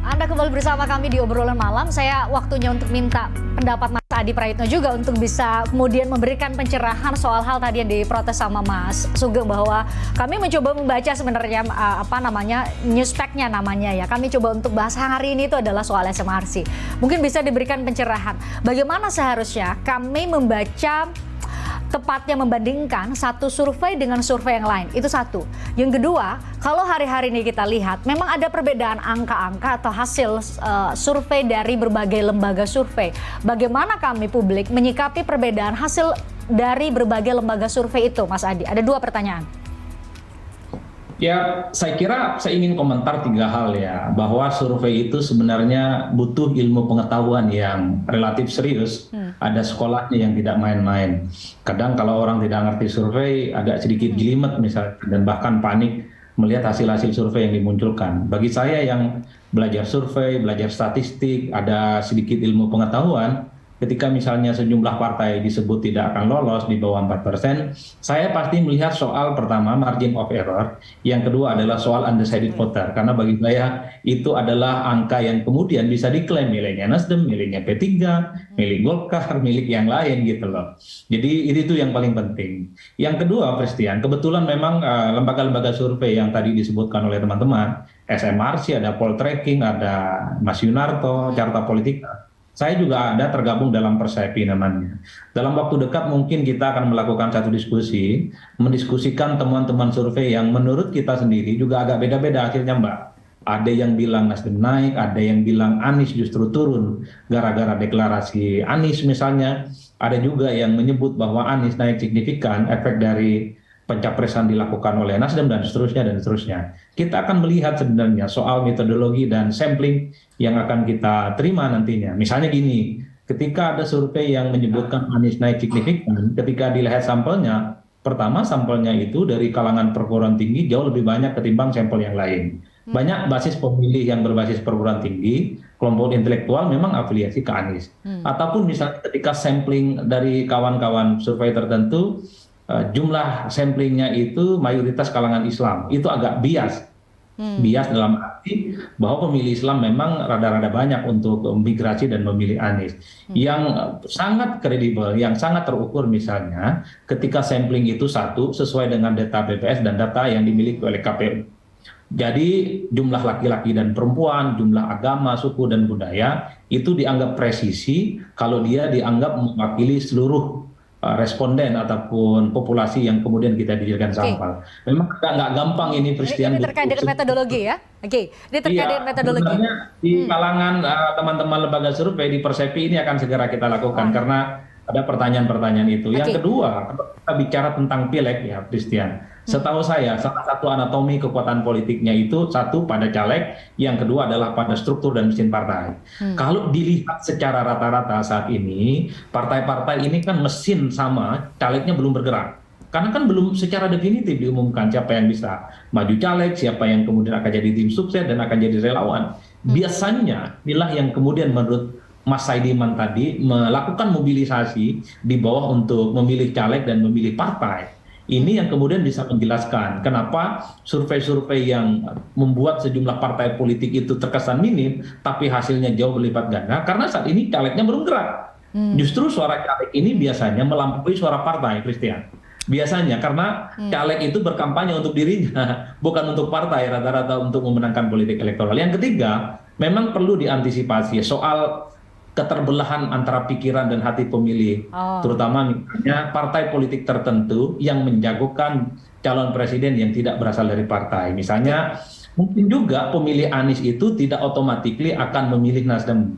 Anda kembali bersama kami di obrolan malam. Saya waktunya untuk minta pendapat Mas Adi Praitno juga untuk bisa kemudian memberikan pencerahan soal hal tadi yang diprotes sama Mas Sugeng, bahwa kami mencoba membaca sebenarnya newspek-nya namanya ya. Kami coba untuk bahas hari ini itu adalah soal SMRC. Mungkin bisa diberikan pencerahan. Bagaimana seharusnya kami membaca tepatnya membandingkan satu survei dengan survei yang lain, itu satu. Yang kedua, kalau hari-hari ini kita lihat memang ada perbedaan angka-angka atau hasil survei dari berbagai lembaga survei. Bagaimana kami publik menyikapi perbedaan hasil dari berbagai lembaga survei itu, Mas Adi? Ada dua pertanyaan. Ya, saya kira saya ingin komentar tiga hal ya, bahwa survei itu sebenarnya butuh ilmu pengetahuan yang relatif serius. Ada sekolahnya yang tidak main-main. Kadang kalau orang tidak ngerti survei, agak sedikit jelimet misalnya, dan bahkan panik melihat hasil-hasil survei yang dimunculkan. Bagi saya yang belajar survei, belajar statistik, ada sedikit ilmu pengetahuan, ketika misalnya sejumlah partai disebut tidak akan lolos di bawah 4%, saya pasti melihat soal pertama margin of error, yang kedua adalah soal undecided voter, karena bagi saya itu adalah angka yang kemudian bisa diklaim miliknya Nasdem, miliknya P3, milik Golkar, milik yang lain gitu loh. Jadi itu yang paling penting. Yang kedua, Christian, kebetulan memang lembaga-lembaga survei yang tadi disebutkan oleh teman-teman, SMRC, ada Poltreking, ada Mas Yunarto, Carta Politika. Saya juga ada tergabung dalam Persepi namanya. Dalam waktu dekat mungkin kita akan melakukan satu diskusi, mendiskusikan teman-teman survei yang menurut kita sendiri juga agak beda-beda akhirnya, Mbak. Ada yang bilang Nasdem naik, ada yang bilang Anies justru turun gara-gara deklarasi Anies misalnya. Ada juga yang menyebut bahwa Anies naik signifikan efek dari pencapresan dilakukan oleh Nasdem dan seterusnya. Kita akan melihat sebenarnya soal metodologi dan sampling yang akan kita terima nantinya. Misalnya gini, ketika ada survei yang menyebutkan Anies naik signifikan, ketika dilihat sampelnya, pertama sampelnya itu dari kalangan perguruan tinggi jauh lebih banyak ketimbang sampel yang lain. Banyak basis pemilih yang berbasis perguruan tinggi, kelompok intelektual memang afiliasi ke Anies. Ataupun misalnya ketika sampling dari kawan-kawan survei tertentu, jumlah samplingnya itu mayoritas kalangan Islam, itu agak bias. Bias dalam arti bahwa pemilih Islam memang rada-rada banyak untuk migrasi dan memilih Anies. Yang sangat kredibel, yang sangat terukur misalnya ketika sampling itu satu sesuai dengan data BPS dan data yang dimiliki oleh KPU. Jadi jumlah laki-laki dan perempuan, jumlah agama, suku dan budaya itu dianggap presisi kalau dia dianggap mewakili seluruh responden ataupun populasi yang kemudian kita dijadikan sampel. Memang nggak gampang ini, Christian. Ini terkait dengan metodologi ya? Oke, ini terkait dengan metodologi. Sebenarnya di kalangan teman-teman lembaga survei di Persepi ini akan segera kita lakukan karena ada pertanyaan-pertanyaan itu. Yang kedua, kalau kita bicara tentang pileg ya, Christian. Setahu saya, salah satu anatomi kekuatan politiknya itu satu pada caleg, yang kedua adalah pada struktur dan mesin partai. Kalau dilihat secara rata-rata saat ini, partai-partai ini kan mesin sama, calegnya belum bergerak. Karena kan belum secara definitif diumumkan siapa yang bisa maju caleg, siapa yang kemudian akan jadi tim sukses dan akan jadi relawan. Biasanya inilah yang kemudian menurut Mas Saidiman tadi melakukan mobilisasi di bawah untuk memilih caleg dan memilih partai. Ini yang kemudian bisa menjelaskan kenapa survei-survei yang membuat sejumlah partai politik itu terkesan minim, tapi hasilnya jauh berlipat ganda, karena saat ini calegnya belum gerak. Justru suara caleg ini biasanya melampaui suara partai, Christian. Biasanya karena caleg itu berkampanye untuk dirinya, bukan untuk partai, rata-rata untuk memenangkan politik elektoral. Yang ketiga, memang perlu diantisipasi soal keterbelahan antara pikiran dan hati pemilih, terutama misalnya partai politik tertentu yang menjagokan calon presiden yang tidak berasal dari partai. Misalnya mungkin juga pemilih Anies itu tidak otomatis akan memilih Nasdem,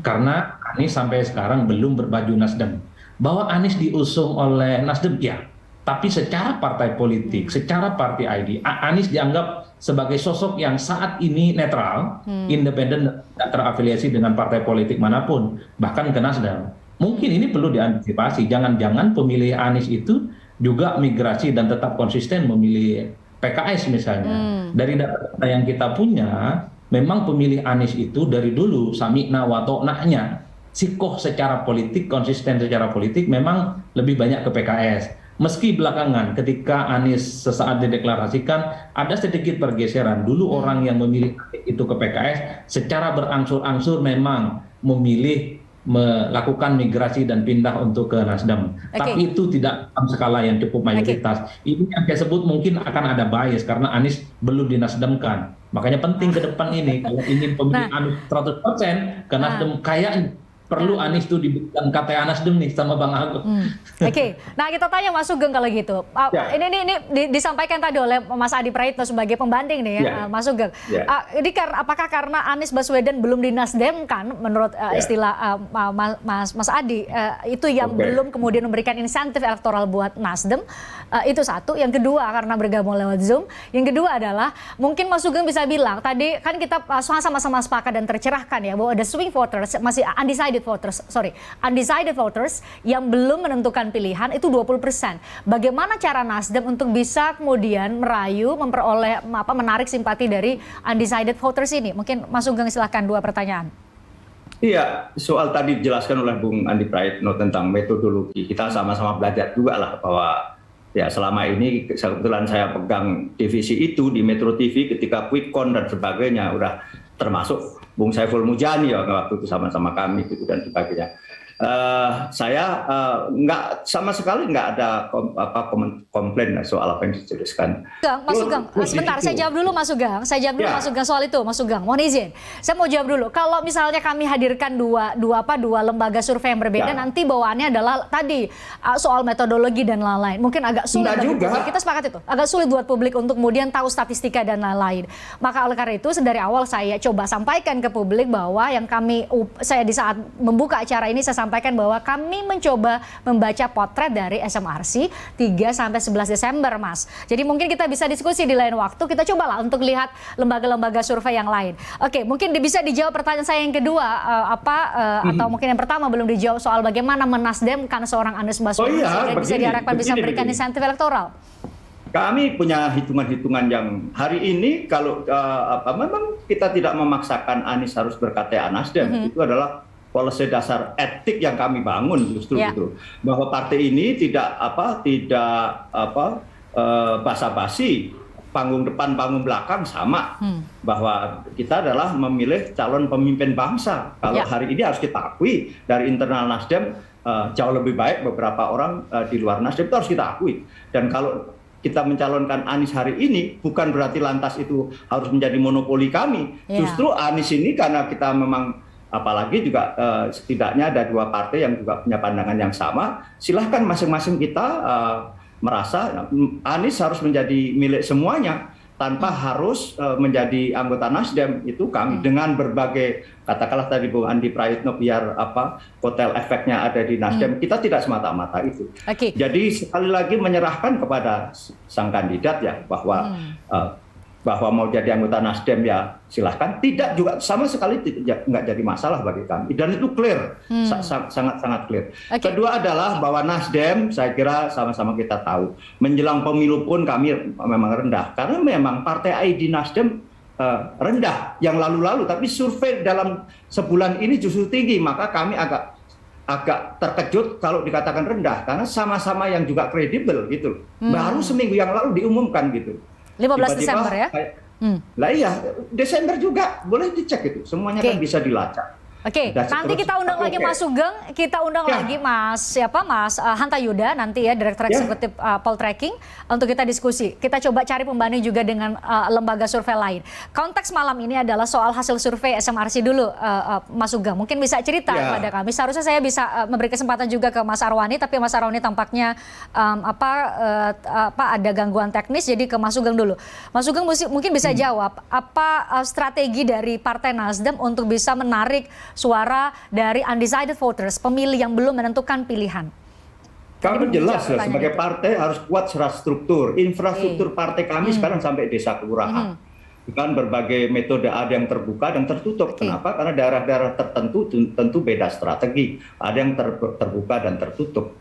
karena Anies sampai sekarang belum berbaju Nasdem. Bahwa Anies diusung oleh Nasdem ya, tapi secara partai politik, secara partai ID, Anies dianggap sebagai sosok yang saat ini netral, independen, tidak terafiliasi dengan partai politik manapun, bahkan ke Nasdem. Mungkin ini perlu diantisipasi, jangan-jangan pemilih Anies itu juga migrasi dan tetap konsisten memilih PKS misalnya. Dari data yang kita punya, memang pemilih Anies itu dari dulu sami'na wa ta'na'nya, sikoh secara politik, konsisten secara politik memang lebih banyak ke PKS. Meski belakangan ketika Anies sesaat dideklarasikan ada sedikit pergeseran. Dulu orang yang memilih itu ke PKS secara berangsur-angsur memang memilih melakukan migrasi dan pindah untuk ke Nasdem. Tapi itu tidak dalam skala yang cukup mayoritas. Ini yang saya sebut mungkin akan ada bias karena Anies belum dinasdemkan. Makanya penting ke depan ini kalau ingin pemilih Anies 100% ke Nasdem kayaknya perlu Anies itu diberikan KTA Nasdem nih sama Bang Agung. Oke. Nah kita tanya Mas Sugeng kalau gitu. Ini disampaikan tadi oleh Mas Adi Praitno sebagai pembanding nih ya, Mas Sugeng. Ini apakah karena Anies Baswedan belum dinasdemkan menurut istilah Mas Adi itu yang belum kemudian memberikan insentif elektoral buat Nasdem? Itu satu. Yang kedua karena bergabung lewat Zoom. Yang kedua adalah mungkin Mas Sugeng bisa bilang tadi kan kita sama-sama sepakat dan tercerahkan ya bahwa ada swing voters masih undecided voters yang belum menentukan pilihan itu 20%. Bagaimana cara Nasdem untuk bisa kemudian merayu, memperoleh menarik simpati dari undecided voters ini? Mungkin Mas Sugeng silahkan 2 pertanyaan. Iya, soal tadi dijelaskan oleh Bung Adi Praitno tentang metodologi. Kita sama-sama belajar juga lah bahwa ya selama ini kebetulan saya pegang divisi itu di Metro TV ketika quick count dan sebagainya udah termasuk Bung Saiful Mujani ya waktu itu sama-sama kami gitu dan sebagainya. Saya nggak sama sekali nggak ada komplain soal apa yang dijelaskan. Mas Sugeng, sebentar saya jawab dulu Mas Sugeng. Saya jawab dulu Mas Sugeng soal itu, Mas Sugeng. Mohon izin. Saya mau jawab dulu. Kalau misalnya kami hadirkan dua lembaga survei yang berbeda, nanti bawaannya adalah tadi soal metodologi dan lain-lain. Mungkin agak sulit bagi publik. Kita sepakat itu. Agak sulit buat publik untuk kemudian tahu statistika dan lain-lain. Maka oleh karena itu dari awal saya coba sampaikan ke publik bahwa yang saya di saat membuka acara ini saya sampaikan bahwa kami mencoba membaca potret dari SMRC 3-11 Desember, Mas. Jadi mungkin kita bisa diskusi di lain waktu, kita cobalah untuk lihat lembaga-lembaga survei yang lain. Oke, mungkin bisa dijawab pertanyaan saya yang kedua, atau mungkin yang pertama belum dijawab soal bagaimana menasdemkan seorang Anies Baswedan sehingga bisa diharapkan bisa memberikan insentif elektoral. Kami punya hitungan-hitungan yang hari ini kalau memang kita tidak memaksakan Anies harus berKTA Nasdem, itu adalah policy dasar etik yang kami bangun justru gitu, bahwa partai ini tidak basa-basi, panggung depan panggung belakang sama, bahwa kita adalah memilih calon pemimpin bangsa. Kalau hari ini harus kita akui dari internal Nasdem jauh lebih baik beberapa orang di luar Nasdem, itu harus kita akui. Dan kalau kita mencalonkan Anies hari ini bukan berarti lantas itu harus menjadi monopoli kami. Justru Anies ini karena kita memang apalagi juga setidaknya ada 2 partai yang juga punya pandangan yang sama, silahkan masing-masing kita merasa Anies harus menjadi milik semuanya tanpa harus menjadi anggota Nasdem. Itu kami dengan berbagai katakanlah tadi Bung Adi Praitno biar kotel efeknya ada di Nasdem, kita tidak semata-mata itu. Jadi sekali lagi menyerahkan kepada sang kandidat ya bahwa mau jadi anggota Nasdem ya silahkan, tidak juga sama sekali nggak jadi masalah bagi kami, dan itu clear, sangat clear. Kedua adalah bahwa Nasdem saya kira sama-sama kita tahu menjelang pemilu pun kami memang rendah karena memang partai ID Nasdem rendah yang lalu-lalu, tapi survei dalam sebulan ini justru tinggi, maka kami agak terkejut kalau dikatakan rendah karena sama-sama yang juga kredibel gitu. Baru seminggu yang lalu diumumkan gitu. 15 Desember ya? Lah iya, Desember juga boleh dicek itu, semuanya kan bisa dilacak. Nanti kita undang lagi Mas Sugeng, kita undang lagi Mas Hanta Yuda nanti ya, Direktur Eksekutif Poltreking untuk kita diskusi. Kita coba cari pembanding juga dengan lembaga survei lain. Konteks malam ini adalah soal hasil survei SMRC dulu, Mas Sugeng. Mungkin bisa cerita kepada kami. Seharusnya saya bisa memberi kesempatan juga ke Mas Arwani, tapi Mas Arwani tampaknya ada gangguan teknis, jadi ke Mas Sugeng dulu. Mas Sugeng mungkin bisa jawab apa strategi dari Partai Nasdem untuk bisa menarik suara dari undecided voters, pemilih yang belum menentukan pilihan. Kami jelas ya, sebagai partai harus kuat secara struktur. Infrastruktur partai kami sekarang sampai desa kelurahan. Kan berbagai metode, ada yang terbuka dan tertutup. Kenapa? Karena daerah-daerah tertentu tentu beda strategi. Ada yang terbuka dan tertutup.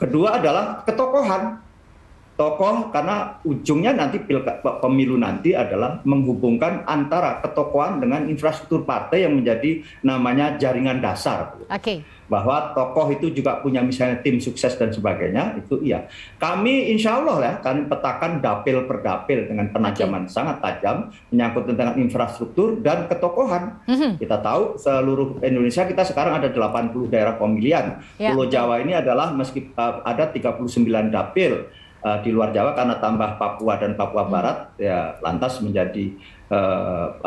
Kedua adalah ketokohan. tokoh, karena ujungnya nanti pemilu nanti adalah menghubungkan antara ketokohan dengan infrastruktur partai yang menjadi namanya jaringan dasar. Oke. Bahwa tokoh itu juga punya misalnya tim sukses dan sebagainya, itu iya. Kami insya Allah ya, kami petakan dapil per dapil dengan penajaman sangat tajam, menyangkut tentang infrastruktur dan ketokohan. Kita tahu seluruh Indonesia kita sekarang ada 80 daerah pemilihan. Pulau Jawa ini adalah meski ada 39 dapil. Di luar Jawa karena tambah Papua dan Papua Barat ya lantas menjadi 45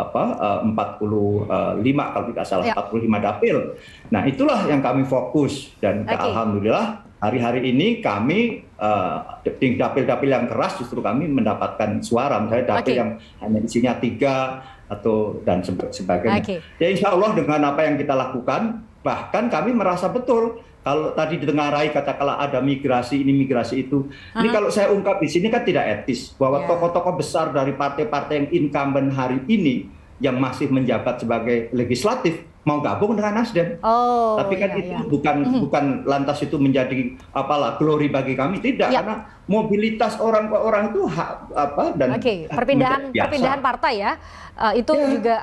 kalau tidak salah 45 dapil. Nah itulah yang kami fokus dan alhamdulillah hari-hari ini kami di dapil-dapil yang keras justru kami mendapatkan suara, misalnya dapil yang hanya isinya 3 atau dan sebagainya. Ya insya Allah dengan apa yang kita lakukan bahkan kami merasa betul. Kalau tadi didengarai katakanlah ada migrasi ini migrasi itu, ini kalau saya ungkap di sini kan tidak etis bahwa tokoh-tokoh besar dari partai-partai yang incumbent hari ini yang masih menjabat sebagai legislatif mau gabung dengan Nasdem. Tapi kan itu bukan lantas itu menjadi apalah glory bagi kami, tidak karena mobilitas orang ke orang itu dan perpindahan partai ya itu juga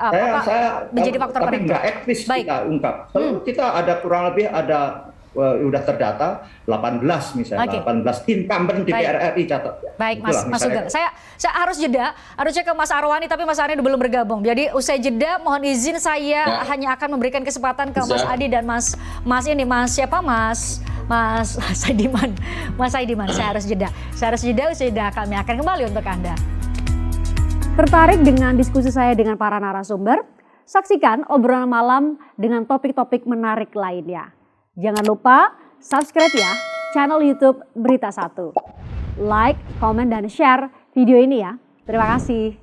menjadi faktor penting. Tapi nggak etis kita ungkap. Kita ada kurang lebih ada udah terdata 18 misalnya 18 incumbent di DPR RI catat. Baik Mas Sugeng, saya harus harusnya ke Mas Arwani tapi Mas Arwani belum bergabung. Jadi usai jeda mohon izin saya hanya akan memberikan kesempatan ke Mas Adi dan Mas Saidiman. Mas Saidiman, saya harus jeda. Usai jeda kami akan kembali untuk Anda. Tertarik dengan diskusi saya dengan para narasumber? Saksikan obrolan malam dengan topik-topik menarik lainnya. Jangan lupa subscribe ya channel YouTube Berita 1. Like, komen, dan share video ini ya. Terima kasih.